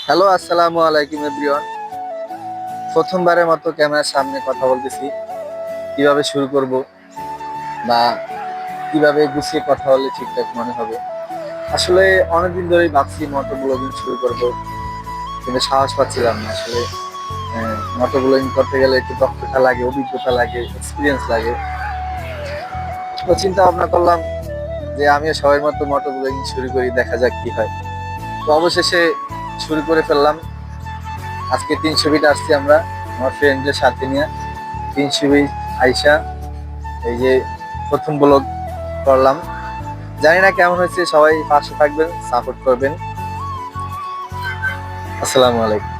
Hello, আসসালামু আলাইকুম everyone. প্রথমবারের মতো ক্যামেরার সামনে কথা বলতেছি। কিভাবে শুরু করব বা কিভাবে গুছিয়ে কথা বললে ঠিকঠাক মনে হবে। আসলে অনেকদিন ধরেই ভাবছি মোটো ব্লগিং শুরু করব, কিন্তু সাহস পাচ্ছিলাম না। আসলে মোটো ব্লগিং করতে গেলে একটু দক্ষতা লাগে, অভিজ্ঞতা লাগে, এক্সপিরিয়েন্স লাগে। তো চিন্তা ভাবনা করলাম যে আমিও সবার মতো মোটো ব্লগিং শুরু করি, দেখা যাক কি হয়। তো অবশেষে শুরু করে ফেললাম। আজকে 300 ফিট আসছি আমরা আমার ফ্রেন্ডদের সাথে নিয়ে। 300 ফিট আইসা এই যে প্রথম ব্লগ করলাম। জানি না কেমন হয়েছে, সবাই পাশে থাকবেন, সাপোর্ট করবেন। আসসালামু আলাইকুম।